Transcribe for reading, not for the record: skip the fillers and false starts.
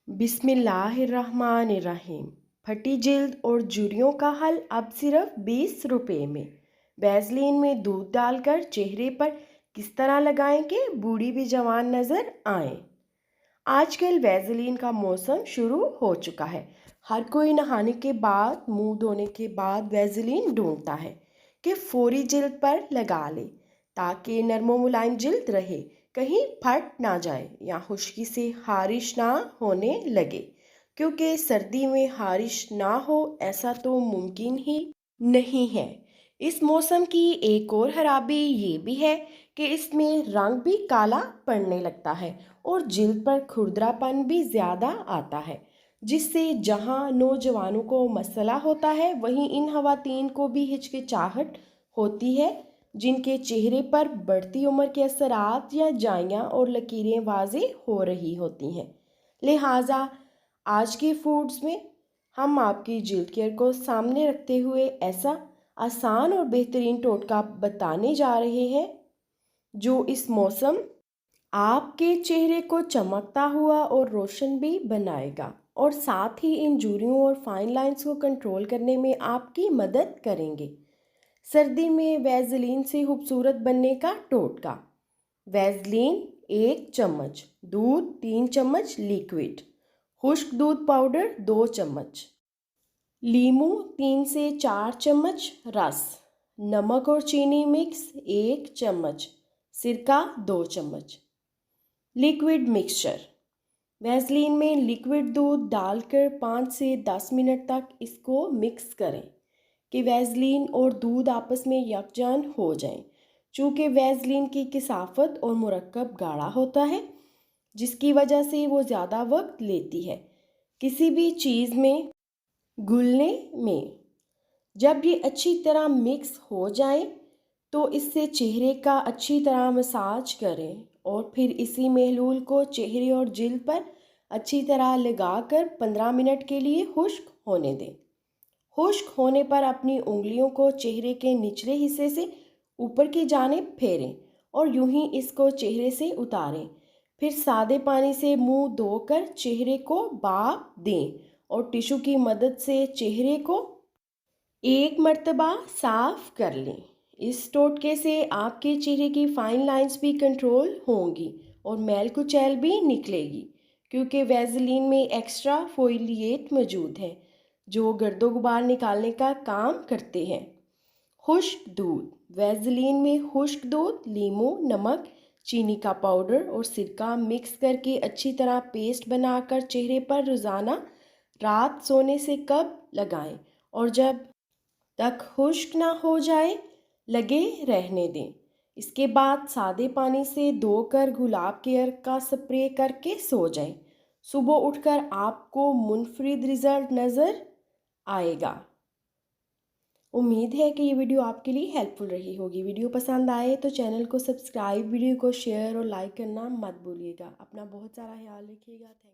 बिस्मिल्लाहिर्रहमानिर्रहीम। फटी जिल्द और झुर्रियों का हल अब सिर्फ 20 रुपए में। वैसलीन में दूध डालकर चेहरे पर किस तरह लगाएं कि बूढ़ी भी जवान नज़र आए। आजकल वैसलीन का मौसम शुरू हो चुका है। हर कोई नहाने के बाद, मुंह धोने के बाद वैसलीन ढूंढता है कि फौरी जिल्द पर लगा ले ताकि नरम मुलायम जिल्द रहे, कहीं फट ना जाए या खुश्की से हारिश ना होने लगे। क्योंकि सर्दी में हारिश ना हो ऐसा तो मुमकिन ही नहीं है। इस मौसम की एक और खराबी ये भी है कि इसमें रंग भी काला पड़ने लगता है और जिल्द पर खुरदरापन भी ज़्यादा आता है, जिससे जहां नौजवानों को मसला होता है वहीं इन खवातीन को भी हिचकिचाहट होती है जिनके चेहरे पर बढ़ती उम्र के असरात या जाइयाँ और लकीरें वाज़ेह हो रही होती हैं। लिहाजा आज के फूड्स में हम आपकी जिल्द केयर को सामने रखते हुए ऐसा आसान और बेहतरीन टोटका बताने जा रहे हैं जो इस मौसम आपके चेहरे को चमकता हुआ और रोशन भी बनाएगा और साथ ही इन झुर्रियों और फाइन लाइंस को कंट्रोल करने में आपकी मदद करेंगे। सर्दी में वैसलीन से खूबसूरत बनने का टोटका। वैसलीन 1 चम्मच, दूध 3 चम्मच लिक्विड, खुश्क दूध पाउडर 2 चम्मच, लीमू 3 से 4 चम्मच रस, नमक और चीनी मिक्स 1 चम्मच, सिरका 2 चम्मच। Liquid mixture. वैसलीन में लिक्विड दूध डालकर 5 से 10 मिनट तक इसको मिक्स करें कि वैसलीन और दूध आपस में यकजान हो जाएं। चूँकि वैसलीन की किसाफत और मुरक्कब गाढ़ा होता है जिसकी वजह से वो ज़्यादा वक्त लेती है किसी भी चीज़ में घुलने में। जब ये अच्छी तरह मिक्स हो जाए तो इससे चेहरे का अच्छी तरह मसाज करें और फिर इसी महलूल को चेहरे और जिल्द पर अच्छी तरह लगाकर 15 मिनट के लिए खुश्क होने दें। खुश्क होने पर अपनी उंगलियों को चेहरे के निचले हिस्से से ऊपर की जानिब फेरें और यूं ही इसको चेहरे से उतारें। फिर सादे पानी से मुंह धोकर चेहरे को भाप दें और टिश्यू की मदद से चेहरे को एक मर्तबा साफ कर लें। इस टोटके से आपके चेहरे की फाइन लाइंस भी कंट्रोल होंगी और मैल कुचैल भी निकलेगी क्योंकि वैसलीन में एक्स्ट्रा फोलिएट मौजूद है जो गर्दो गुबार निकालने का काम करते हैं। खुश्क दूध। वैसलीन में खुश्क दूध, लीमू, नमक, चीनी का पाउडर और सिरका मिक्स करके अच्छी तरह पेस्ट बनाकर चेहरे पर रोज़ाना रात सोने से कब लगाएं और जब तक खुश्क ना हो जाए लगे रहने दें। इसके बाद सादे पानी से धोकर गुलाब केयर का स्प्रे करके सो जाएं। सुबह उठकर आपको मुनफरिद रिजल्ट नज़र आएगा। उम्मीद है कि ये वीडियो आपके लिए हेल्पफुल रही होगी। वीडियो पसंद आए तो चैनल को सब्सक्राइब, वीडियो को शेयर और लाइक करना मत भूलिएगा। अपना बहुत सारा ख्याल रखिएगा। Thank you.